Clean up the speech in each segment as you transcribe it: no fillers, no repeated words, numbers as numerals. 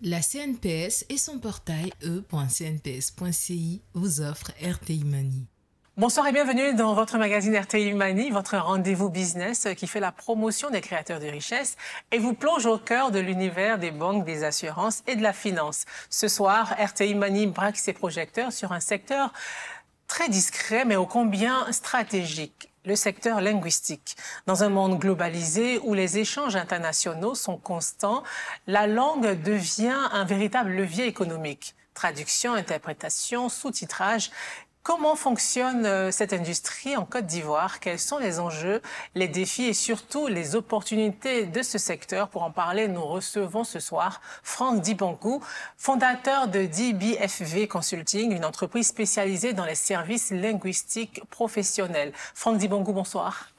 La CNPS et son portail e.cnps.ci vous offrent RTI Money. Bonsoir et bienvenue dans votre magazine RTI Money, votre rendez-vous business qui fait la promotion des créateurs de richesse et vous plonge au cœur de l'univers des banques, des assurances et de la finance. Ce soir, RTI Money braque ses projecteurs sur un secteur très discret mais ô combien stratégique. Le secteur linguistique. Dans un monde globalisé où les échanges internationaux sont constants, la langue devient un véritable levier économique. Traduction, interprétation, sous-titrage. Comment fonctionne cette industrie en Côte d'Ivoire? Quels sont les enjeux, les défis et surtout les opportunités de ce secteur? Pour en parler, nous recevons ce soir Franck Dibongou, fondateur de DBFV Consulting, une entreprise spécialisée dans les services linguistiques professionnels. Franck Dibongou, bonsoir.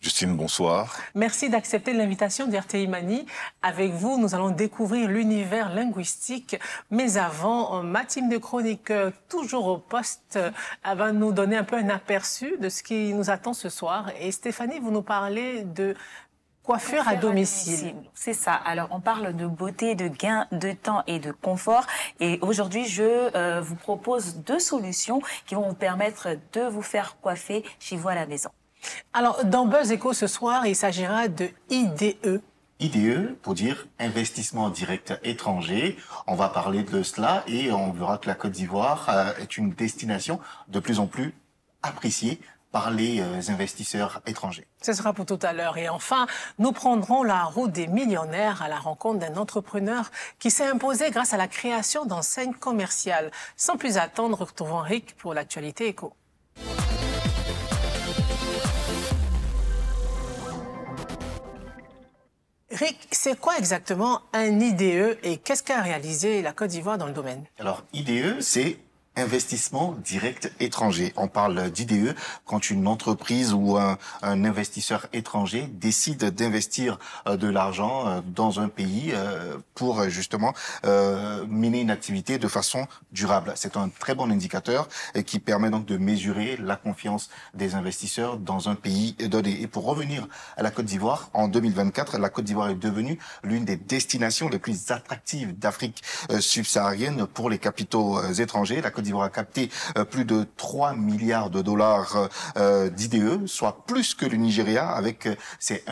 Justine, bonsoir. Merci d'accepter l'invitation d'RTI Money. Avec vous, nous allons découvrir l'univers linguistique. Mais avant, ma team de chroniqueurs, toujours au poste, va nous donner un peu un aperçu de ce qui nous attend ce soir. Et Stéphanie, vous nous parlez de coiffure à domicile. C'est ça. Alors, on parle de beauté, de gain de temps et de confort. Et aujourd'hui, je vous propose 2 solutions qui vont vous permettre de vous faire coiffer chez vous à la maison. Alors, dans Buzz Echo ce soir, il s'agira de IDE. IDE, pour dire investissement direct étranger. On va parler de cela et on verra que la Côte d'Ivoire est une destination de plus en plus appréciée par les investisseurs étrangers. Ce sera pour tout à l'heure. Et enfin, nous prendrons la route des millionnaires à la rencontre d'un entrepreneur qui s'est imposé grâce à la création d'enseignes commerciales. Sans plus attendre, retrouvons Rick pour l'actualité éco. Rick, c'est quoi exactement un IDE et qu'est-ce qu'a réalisé la Côte d'Ivoire dans le domaine? Alors, IDE, c'est investissement direct étranger. On parle d'IDE quand une entreprise ou un investisseur étranger décide d'investir de l'argent dans un pays pour justement mener une activité de façon durable. C'est un très bon indicateur qui permet donc de mesurer la confiance des investisseurs dans un pays donné. Et pour revenir à la Côte d'Ivoire, en 2024, la Côte d'Ivoire est devenue l'une des destinations les plus attractives d'Afrique subsaharienne pour les capitaux étrangers. La Côte d'Ivoire a capté plus de 3 milliards de dollars d'IDE, soit plus que le Nigeria avec ses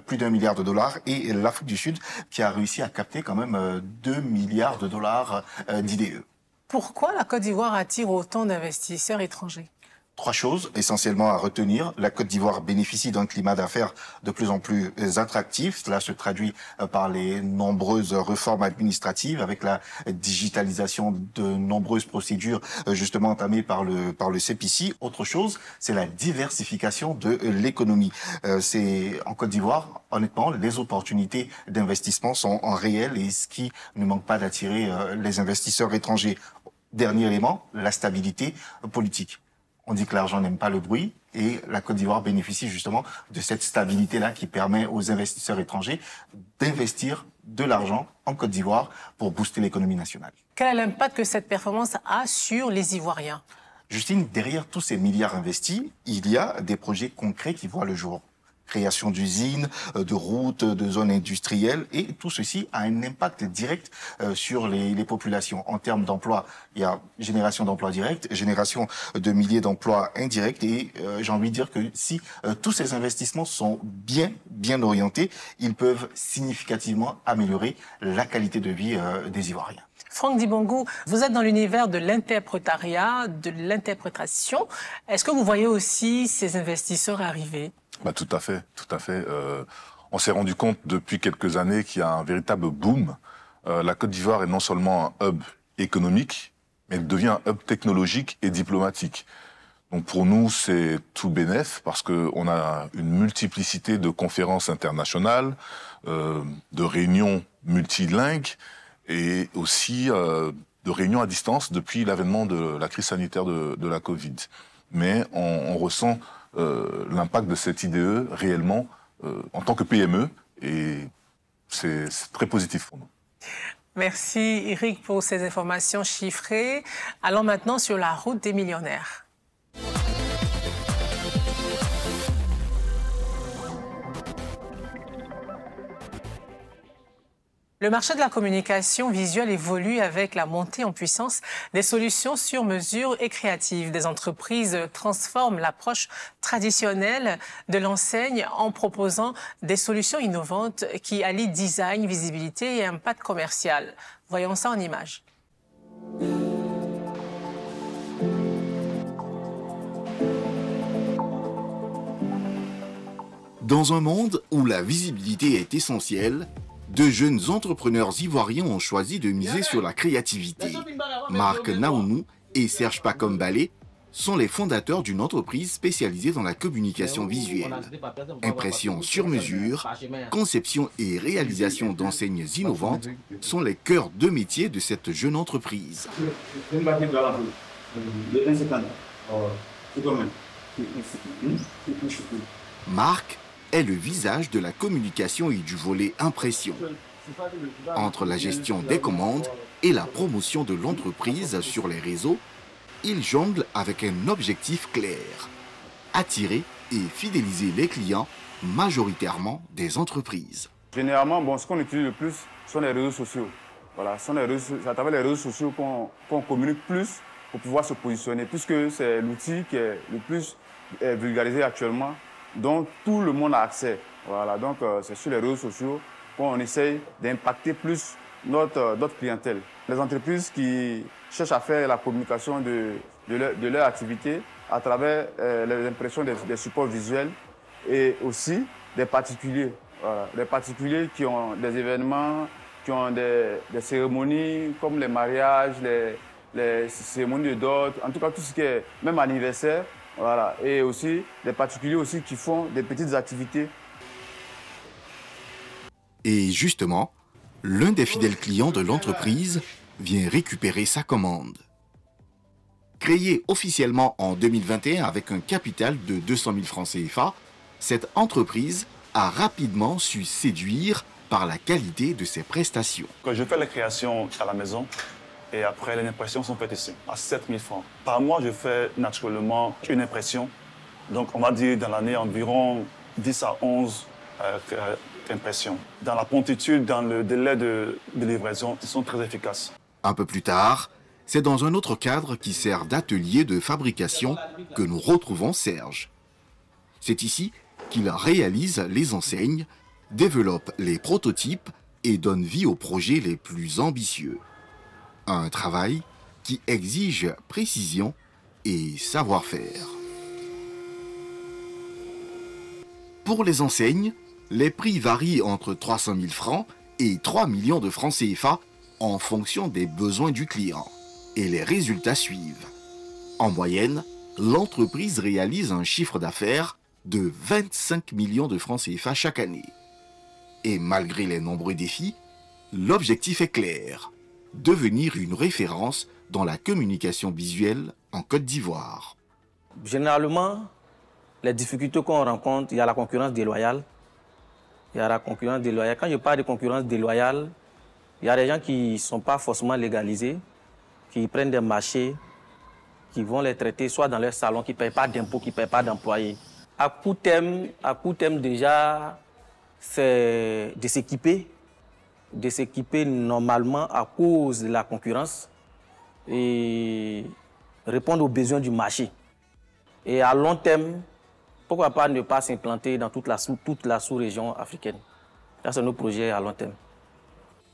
plus d'1 milliard de dollars et l'Afrique du Sud qui a réussi à capter quand même 2 milliards de dollars d'IDE. Pourquoi la Côte d'Ivoire attire autant d'investisseurs étrangers? 3 choses essentiellement à retenir. La Côte d'Ivoire bénéficie d'un climat d'affaires de plus en plus attractif. Cela se traduit par les nombreuses réformes administratives avec la digitalisation de nombreuses procédures justement entamées par le CPC. Autre chose, c'est la diversification de l'économie. C'est en Côte d'Ivoire, honnêtement, les opportunités d'investissement sont en réel et ce qui ne manque pas d'attirer les investisseurs étrangers. Dernier élément, la stabilité politique. On dit que l'argent n'aime pas le bruit et la Côte d'Ivoire bénéficie justement de cette stabilité-là qui permet aux investisseurs étrangers d'investir de l'argent en Côte d'Ivoire pour booster l'économie nationale. Quel est l'impact que cette performance a sur les Ivoiriens? Justine, derrière tous ces milliards investis, il y a des projets concrets qui voient le jour. Création d'usines, de routes, de zones industrielles, et tout ceci a un impact direct sur les populations. En termes d'emploi, il y a génération d'emplois directs, génération de milliers d'emplois indirects, et j'ai envie de dire que si tous ces investissements sont bien orientés, ils peuvent significativement améliorer la qualité de vie des Ivoiriens. Franck Dibongou, vous êtes dans l'univers de l'interprétariat, de l'interprétation. Est-ce que vous voyez aussi ces investisseurs arriver? Tout à fait, tout à fait. On s'est rendu compte depuis quelques années qu'il y a un véritable boom. La Côte d'Ivoire est non seulement un hub économique, mais elle devient un hub technologique et diplomatique. Donc pour nous, c'est tout bénef parce qu'on a une multiplicité de conférences internationales, de réunions multilingues et aussi de réunions à distance depuis l'avènement de la crise sanitaire de la Covid. Mais on ressent l'impact de cette IDE réellement en tant que PME et c'est très positif pour nous. Merci Eric pour ces informations chiffrées. Allons maintenant sur la route des millionnaires. Le marché de la communication visuelle évolue avec la montée en puissance des solutions sur mesure et créatives. Des entreprises transforment l'approche traditionnelle de l'enseigne en proposant des solutions innovantes qui allient design, visibilité et impact commercial. Voyons ça en images. Dans un monde où la visibilité est essentielle, de jeunes entrepreneurs ivoiriens ont choisi de miser sur la créativité. Marc Naounou et Serge Pakombalé sont les fondateurs d'une entreprise spécialisée dans la communication visuelle. Impression sur mesure, conception et réalisation d'enseignes innovantes sont les cœurs de métier de cette jeune entreprise. Marc est le visage de la communication et du volet impression. Entre la gestion des commandes et la promotion de l'entreprise sur les réseaux, il jongle avec un objectif clair: attirer et fidéliser les clients, majoritairement des entreprises. Généralement, ce qu'on utilise le plus sont les réseaux sociaux. Voilà, c'est à travers les réseaux sociaux qu'on communique plus pour pouvoir se positionner, puisque c'est l'outil qui est le plus vulgarisé actuellement, dont tout le monde a accès. Voilà, donc c'est sur les réseaux sociaux qu'on essaye d'impacter plus notre clientèle. Les entreprises qui cherchent à faire la communication de leur activité à travers les impressions des supports visuels et aussi des particuliers. Voilà, des particuliers qui ont des événements, qui ont des cérémonies comme les mariages, les cérémonies de dot, en tout cas tout ce qui est même anniversaire. Voilà. Et aussi des particuliers aussi qui font des petites activités. Et justement, l'un des fidèles clients de l'entreprise vient récupérer sa commande. Créée officiellement en 2021 avec un capital de 200 000 francs CFA, cette entreprise a rapidement su séduire par la qualité de ses prestations. Quand je fais les créations à la maison, et après, les impressions sont faites ici, à 7 000 francs. Par mois, je fais naturellement une impression. Donc, on va dire dans l'année environ 10 à 11 impressions. Dans la promptitude, dans le délai de livraison, ils sont très efficaces. Un peu plus tard, c'est dans un autre cadre qui sert d'atelier de fabrication que nous retrouvons Serge. C'est ici qu'il réalise les enseignes, développe les prototypes et donne vie aux projets les plus ambitieux. Un travail qui exige précision et savoir-faire. Pour les enseignes, les prix varient entre 300 000 francs et 3 millions de francs CFA en fonction des besoins du client. Et les résultats suivent. En moyenne, l'entreprise réalise un chiffre d'affaires de 25 millions de francs CFA chaque année. Et malgré les nombreux défis, l'objectif est clair: devenir une référence dans la communication visuelle en Côte d'Ivoire. Généralement, les difficultés qu'on rencontre, il y a la concurrence déloyale. Quand je parle de concurrence déloyale, il y a des gens qui ne sont pas forcément légalisés, qui prennent des marchés, qui vont les traiter soit dans leur salon, qui ne payent pas d'impôts, qui ne payent pas d'employés. À court terme déjà, c'est de s'équiper normalement à cause de la concurrence et répondre aux besoins du marché. Et à long terme, pourquoi pas ne pas s'implanter dans toute la sous-région africaine. Ça, c'est nos projets à long terme.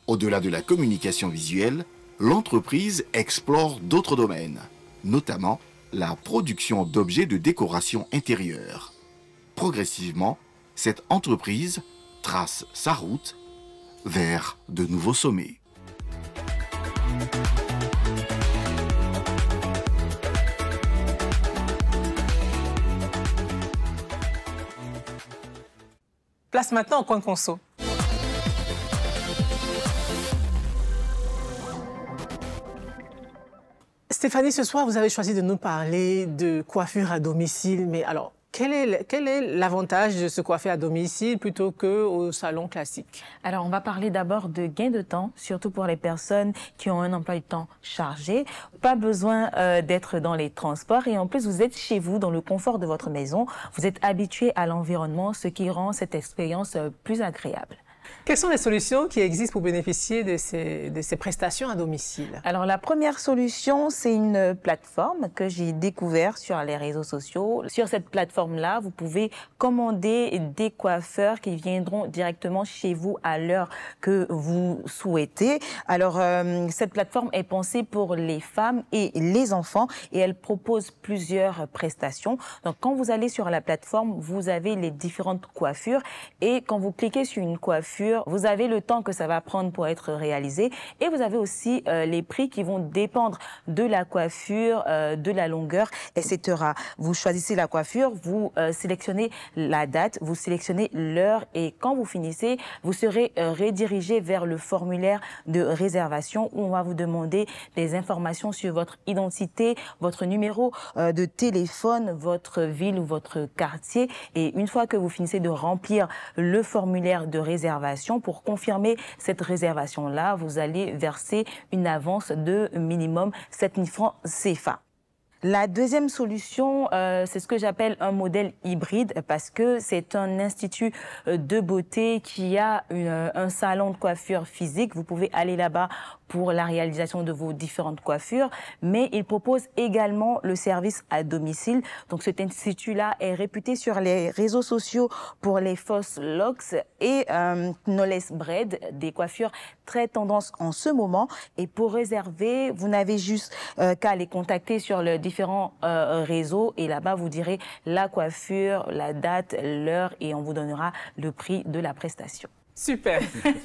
Au-delà de la communication visuelle, l'entreprise explore d'autres domaines, notamment la production d'objets de décoration intérieure. Progressivement, cette entreprise trace sa route vers de nouveaux sommets. Place maintenant au coin conso. Stéphanie, ce soir, vous avez choisi de nous parler de coiffure à domicile. Mais alors, quel est l'avantage de se coiffer à domicile plutôt qu'au salon classique? Alors, on va parler d'abord de gain de temps, surtout pour les personnes qui ont un emploi du temps chargé. Pas besoin d'être dans les transports et en plus, vous êtes chez vous, dans le confort de votre maison. Vous êtes habitué à l'environnement, ce qui rend cette expérience plus agréable. Quelles sont les solutions qui existent pour bénéficier de ces prestations à domicile? Alors, la première solution, c'est une plateforme que j'ai découverte sur les réseaux sociaux. Sur cette plateforme-là, vous pouvez commander des coiffeurs qui viendront directement chez vous à l'heure que vous souhaitez. Alors, cette plateforme est pensée pour les femmes et les enfants et elle propose plusieurs prestations. Donc, quand vous allez sur la plateforme, vous avez les différentes coiffures et quand vous cliquez sur une coiffure, vous avez le temps que ça va prendre pour être réalisé et vous avez aussi les prix qui vont dépendre de la coiffure, de la longueur, etc. Vous choisissez la coiffure, vous sélectionnez la date, vous sélectionnez l'heure et quand vous finissez, vous serez redirigé vers le formulaire de réservation où on va vous demander des informations sur votre identité, votre numéro de téléphone, votre ville ou votre quartier et une fois que vous finissez de remplir le formulaire de réservation, pour confirmer cette réservation-là, vous allez verser une avance de minimum 7 000 francs CFA. La deuxième solution, c'est ce que j'appelle un modèle hybride parce que c'est un institut de beauté qui a un salon de coiffure physique. Vous pouvez aller là-bas pour la réalisation de vos différentes coiffures, mais il propose également le service à domicile. Donc cet institut-là est réputé sur les réseaux sociaux pour les fausses locks et Knowless Braid, des coiffures très tendance en ce moment. Et pour réserver, vous n'avez juste qu'à les contacter sur les différents réseaux et là-bas vous direz la coiffure, la date, l'heure et on vous donnera le prix de la prestation. Super.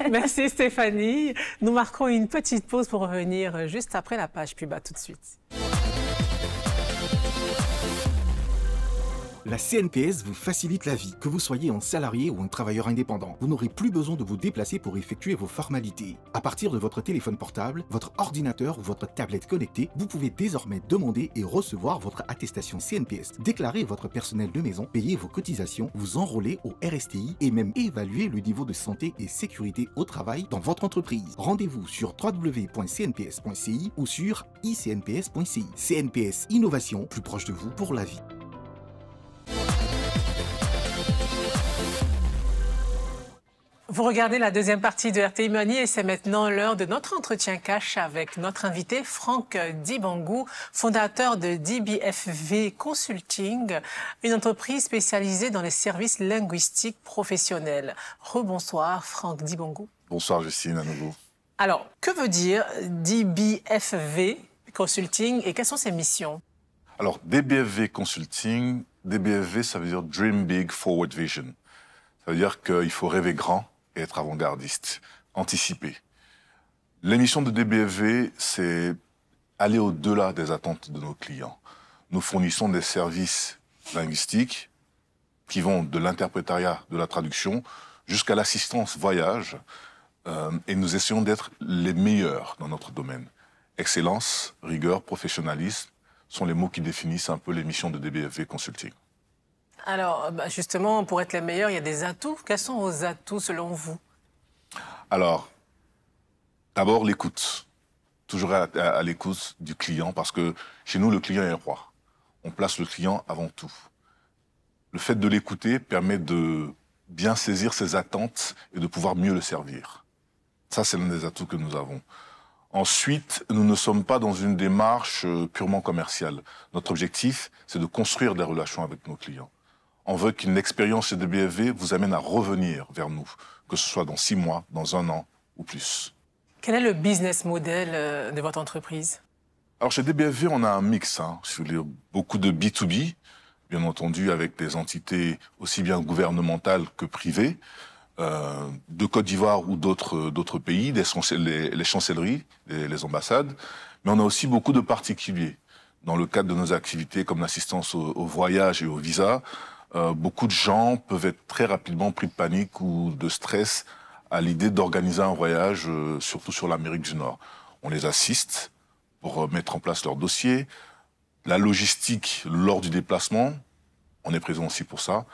Merci Stéphanie. Nous marquons une petite pause pour revenir juste après la page pub. À tout de suite. La CNPS vous facilite la vie, que vous soyez un salarié ou un travailleur indépendant. Vous n'aurez plus besoin de vous déplacer pour effectuer vos formalités. À partir de votre téléphone portable, votre ordinateur ou votre tablette connectée, vous pouvez désormais demander et recevoir votre attestation CNPS, déclarer votre personnel de maison, payer vos cotisations, vous enrôler au RSTI et même évaluer le niveau de santé et sécurité au travail dans votre entreprise. Rendez-vous sur www.cnps.ci ou sur icnps.ci. CNPS Innovation, plus proche de vous pour la vie. Vous regardez la deuxième partie de RTI Money et c'est maintenant l'heure de notre entretien cash avec notre invité Franck Dibangou, fondateur de DBFV Consulting, une entreprise spécialisée dans les services linguistiques professionnels. Rebonsoir Franck Dibangou. Bonsoir Justine à nouveau. Alors, que veut dire DBFV Consulting et quelles sont ses missions? Alors, DBFV Consulting, DBFV ça veut dire Dream Big Forward Vision. Ça veut dire qu'il faut rêver grand et être avant-gardiste, anticiper. L'émission de DBFV, c'est aller au-delà des attentes de nos clients. Nous fournissons des services linguistiques qui vont de l'interprétariat, de la traduction, jusqu'à l'assistance voyage, et nous essayons d'être les meilleurs dans notre domaine. Excellence, rigueur, professionnalisme sont les mots qui définissent un peu l'émission de DBFV Consulting. Alors, justement, pour être les meilleurs, il y a des atouts. Quels sont vos atouts selon vous? Alors, d'abord l'écoute. Toujours à l'écoute du client parce que chez nous, le client est roi. On place le client avant tout. Le fait de l'écouter permet de bien saisir ses attentes et de pouvoir mieux le servir. Ça, c'est l'un des atouts que nous avons. Ensuite, nous ne sommes pas dans une démarche purement commerciale. Notre objectif, c'est de construire des relations avec nos clients. On veut qu'une expérience chez DBFV vous amène à revenir vers nous, que ce soit dans 6 mois, dans 1 an ou plus. Quel est le business model de votre entreprise? Alors chez DBFV, on a un mix, beaucoup de B2B, bien entendu avec des entités aussi bien gouvernementales que privées, de Côte d'Ivoire ou d'autres pays, les chancelleries, les ambassades, mais on a aussi beaucoup de particuliers. Dans le cadre de nos activités comme l'assistance au voyage et au visa, beaucoup de gens peuvent être très rapidement pris de panique ou de stress à l'idée d'organiser un voyage, surtout sur l'Amérique du Nord. On les assiste pour mettre en place leur dossier. La logistique lors du déplacement, on est présent aussi pour ça.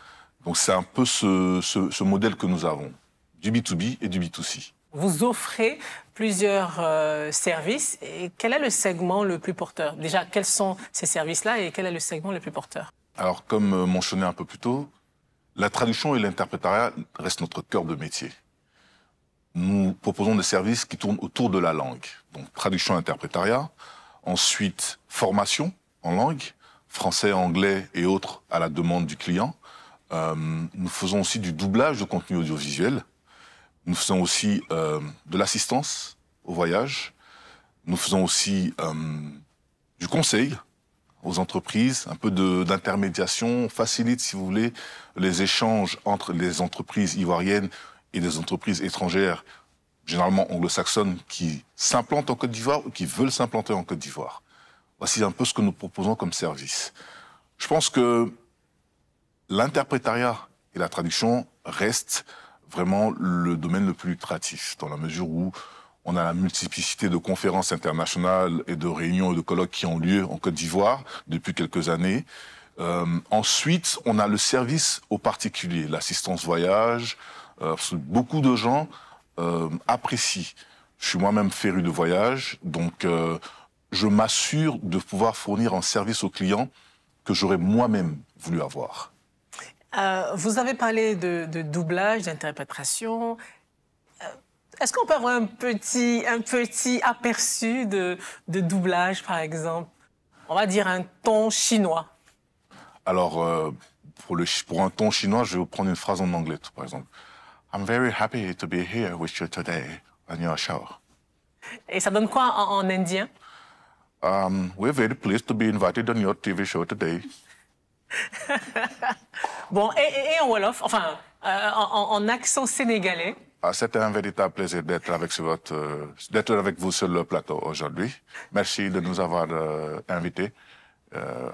Donc c'est un peu ce modèle que nous avons, du B2B et du B2C. Vous offrez plusieurs services. Et quel est le segment le plus porteur? Déjà, quels sont ces services-là et quel est le segment le plus porteur? Alors, comme mentionné un peu plus tôt, la traduction et l'interprétariat restent notre cœur de métier. nous proposons des services qui tournent autour de la langue. Donc, traduction, interprétariat. Ensuite, formation en langue, français, anglais et autres à la demande du client. Nous faisons aussi du doublage de contenu audiovisuel. Nous faisons aussi de l'assistance au voyage. Nous faisons aussi du conseil aux entreprises, un peu d'intermédiation. On facilite, si vous voulez, les échanges entre les entreprises ivoiriennes et des entreprises étrangères, généralement anglo-saxonnes, qui s'implantent en Côte d'Ivoire ou qui veulent s'implanter en Côte d'Ivoire. Voici un peu ce que nous proposons comme service. Je pense que l'interprétariat et la traduction restent vraiment le domaine le plus lucratif, dans la mesure où on a la multiplicité de conférences internationales et de réunions et de colloques qui ont lieu en Côte d'Ivoire depuis quelques années. Ensuite, on a le service aux particuliers, l'assistance voyage. Beaucoup de gens apprécient. Je suis moi-même féru de voyage, donc je m'assure de pouvoir fournir un service aux clients que j'aurais moi-même voulu avoir. Vous avez parlé de doublage, d'interprétation. Est-ce qu'on peut avoir un petit aperçu de doublage, par exemple? On va dire un ton chinois. Alors, pour un ton chinois, je vais vous prendre une phrase en anglais, par exemple. I'm very happy to be here with you today on your show. Et ça donne quoi en indien? We're very pleased to be invited on your TV show today. Bon, et en Wolof, enfin, en accent sénégalais. C'était un véritable plaisir d'être avec vous sur le plateau aujourd'hui. Merci de nous avoir invités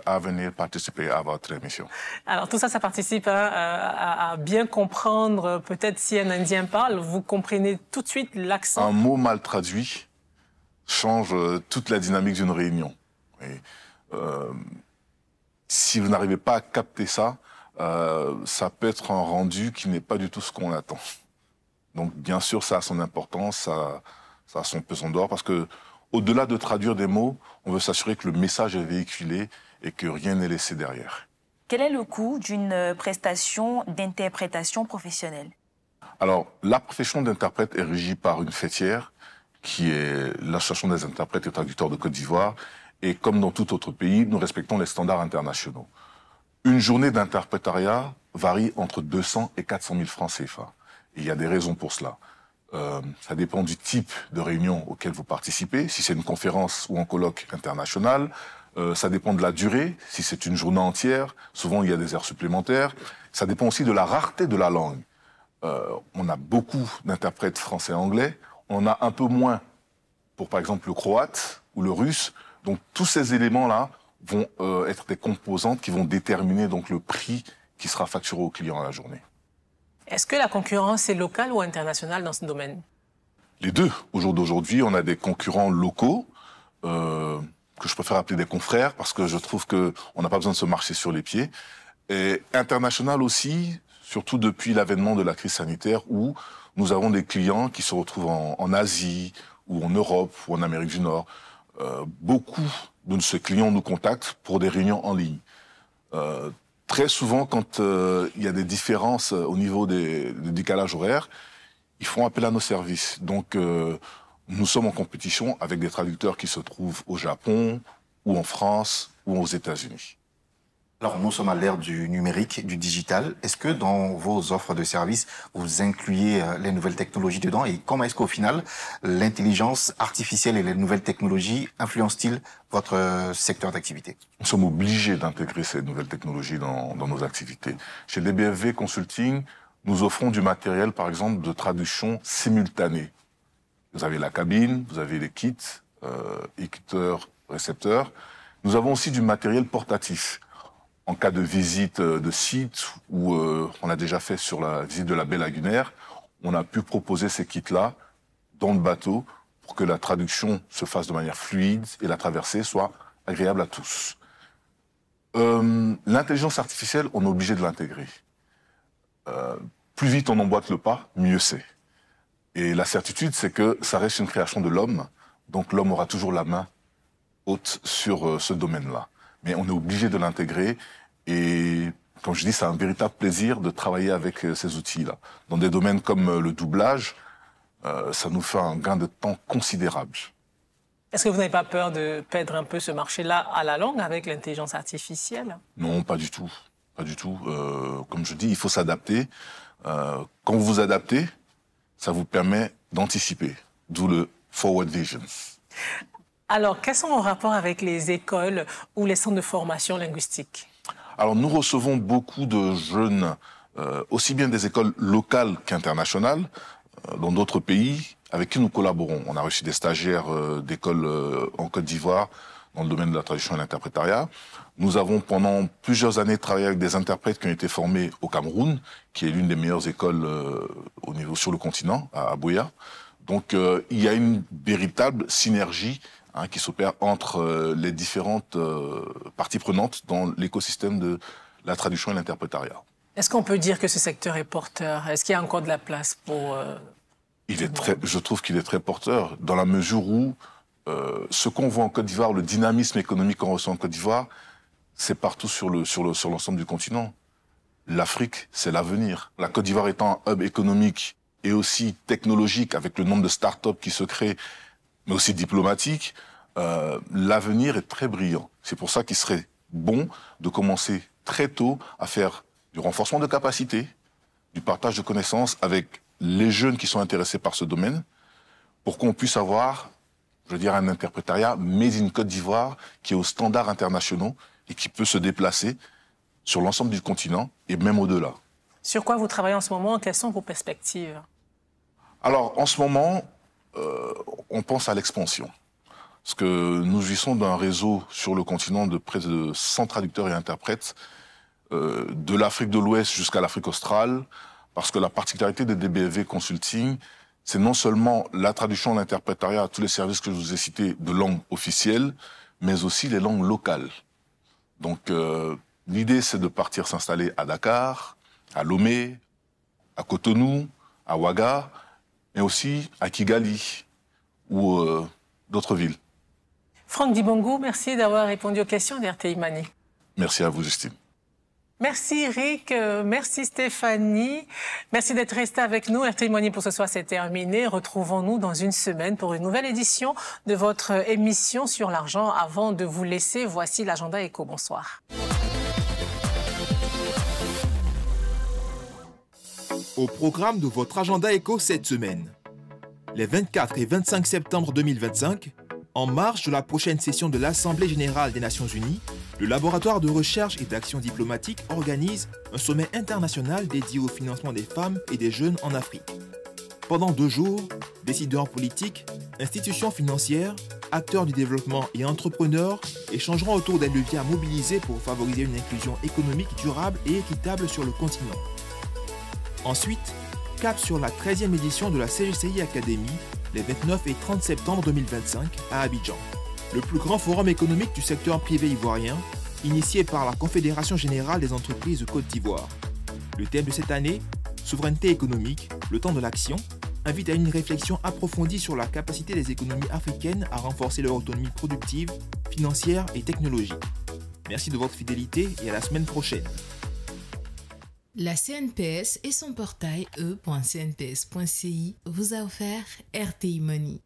à venir participer à votre émission. Alors tout ça, ça participe à bien comprendre, peut-être si un Indien parle, vous comprenez tout de suite l'accent. Un mot mal traduit change toute la dynamique d'une réunion. Et, si vous n'arrivez pas à capter ça, ça peut être un rendu qui n'est pas du tout ce qu'on attend. Donc, bien sûr, ça a son importance, ça a son pesant d'or, parce que, au-delà de traduire des mots, on veut s'assurer que le message est véhiculé et que rien n'est laissé derrière. Quel est le coût d'une prestation d'interprétation professionnelle? Alors, la profession d'interprète est régie par une fêtière, qui est l'Association des interprètes et traducteurs de Côte d'Ivoire, et comme dans tout autre pays, nous respectons les standards internationaux. Une journée d'interprétariat varie entre 200 et 400 000 francs CFA. Et il y a des raisons pour cela. Ça dépend du type de réunion auquel vous participez, si c'est une conférence ou un colloque international. Ça dépend de la durée, si c'est une journée entière, souvent il y a des heures supplémentaires. Ça dépend aussi de la rareté de la langue. On a beaucoup d'interprètes français et anglais, on a un peu moins pour par exemple le croate ou le russe. Donc tous ces éléments-là vont être des composantes qui vont déterminer donc le prix qui sera facturé au client à la journée. Est-ce que la concurrence est locale ou internationale dans ce domaine? Les deux. Au jour d'aujourd'hui, on a des concurrents locaux, que je préfère appeler des confrères, parce que je trouve qu'on n'a pas besoin de se marcher sur les pieds. Et international aussi, surtout depuis l'avènement de la crise sanitaire, où nous avons des clients qui se retrouvent en Asie, ou en Europe, ou en Amérique du Nord. Beaucoup de ces clients nous contactent pour des réunions en ligne. Très souvent, quand il y a des différences au niveau du décalage horaire, ils font appel à nos services. Donc, nous sommes en compétition avec des traducteurs qui se trouvent au Japon, ou en France, ou aux États-Unis. Alors, nous sommes à l'ère du numérique, du digital. Est-ce que dans vos offres de services, vous incluez les nouvelles technologies dedans? Et comment est-ce qu'au final, l'intelligence artificielle et les nouvelles technologies influencent-ils votre secteur d'activité? Nous sommes obligés d'intégrer ces nouvelles technologies dans nos activités. Chez DBFV Consulting, nous offrons du matériel, par exemple, de traduction simultanée. Vous avez la cabine, vous avez les kits, écouteurs, récepteurs. Nous avons aussi du matériel portatif. En cas de visite de site, où on a déjà fait sur la visite de la baie lagunaire, on a pu proposer ces kits-là dans le bateau pour que la traduction se fasse de manière fluide et la traversée soit agréable à tous. L'intelligence artificielle, on est obligé de l'intégrer. Plus vite on emboîte le pas, mieux c'est. Et la certitude, c'est que ça reste une création de l'homme, donc l'homme aura toujours la main haute sur ce domaine-là. Mais on est obligé de l'intégrer et, comme je dis, c'est un véritable plaisir de travailler avec ces outils-là. Dans des domaines comme le doublage, ça nous fait un gain de temps considérable. Est-ce que vous n'avez pas peur de perdre un peu ce marché-là à la longue avec l'intelligence artificielle? Non, pas du tout. Pas du tout. Comme je dis, il faut s'adapter. Quand vous vous adaptez, ça vous permet d'anticiper. D'où le forward vision. Alors, quels sont vos rapports avec les écoles ou les centres de formation linguistique? Alors, nous recevons beaucoup de jeunes, aussi bien des écoles locales qu'internationales, dans d'autres pays, avec qui nous collaborons. On a reçu des stagiaires d'écoles en Côte d'Ivoire, dans le domaine de la traduction et l'interprétariat. Nous avons pendant plusieurs années travaillé avec des interprètes qui ont été formés au Cameroun, qui est l'une des meilleures écoles sur le continent, à Buea. Donc il y a une véritable synergie qui s'opère entre les différentes parties prenantes dans l'écosystème de la traduction et l'interprétariat. Est-ce qu'on peut dire que ce secteur est porteur? Est-ce qu'il y a encore de la place pour... Je trouve qu'il est très porteur, dans la mesure où ce qu'on voit en Côte d'Ivoire, le dynamisme économique qu'on ressent en Côte d'Ivoire, c'est partout sur l'ensemble du continent. L'Afrique, c'est l'avenir. La Côte d'Ivoire étant un hub économique et aussi technologique, avec le nombre de start-up qui se créent, mais aussi diplomatique, l'avenir est très brillant. C'est pour ça qu'il serait bon de commencer très tôt à faire du renforcement de capacités, du partage de connaissances avec les jeunes qui sont intéressés par ce domaine, pour qu'on puisse avoir, je veux dire, un interprétariat made in Côte d'Ivoire qui est aux standards internationaux et qui peut se déplacer sur l'ensemble du continent et même au-delà. Sur quoi vous travaillez en ce moment? Quelles sont vos perspectives? Alors, en ce moment, on pense à l'expansion. Parce que nous jouissons d'un réseau sur le continent de près de 100 traducteurs et interprètes, de l'Afrique de l'Ouest jusqu'à l'Afrique australe, parce que la particularité de DBV Consulting, c'est non seulement la traduction, l'interprétariat à tous les services que je vous ai cités de langue officielle, mais aussi les langues locales. Donc, l'idée, c'est de partir s'installer à Dakar, à Lomé, à Cotonou, à Ouaga, mais aussi à Kigali ou d'autres villes. Franck Dibongou, merci d'avoir répondu aux questions d'RTI Mani. Merci à vous, Justine. Merci Eric, merci Stéphanie, merci d'être resté avec nous. RTI Mani pour ce soir, c'est terminé. Retrouvons-nous dans une semaine pour une nouvelle édition de votre émission sur l'argent. Avant de vous laisser, voici l'agenda éco. Bonsoir. Au programme de votre agenda éco cette semaine, les 24 et 25 septembre 2025, en marge de la prochaine session de l'Assemblée générale des Nations unies, le laboratoire de recherche et d'action diplomatique organise un sommet international dédié au financement des femmes et des jeunes en Afrique. Pendant 2 jours, décideurs politiques, institutions financières, acteurs du développement et entrepreneurs échangeront autour des leviers à mobiliser pour favoriser une inclusion économique durable et équitable sur le continent. Ensuite, cap sur la 13e édition de la CGCI Academy, les 29 et 30 septembre 2025 à Abidjan. Le plus grand forum économique du secteur privé ivoirien, initié par la Confédération générale des entreprises de Côte d'Ivoire. Le thème de cette année, souveraineté économique, le temps de l'action, invite à une réflexion approfondie sur la capacité des économies africaines à renforcer leur autonomie productive, financière et technologique. Merci de votre fidélité et à la semaine prochaine. La CNPS et son portail e.cnps.ci vous a offert RTI Money.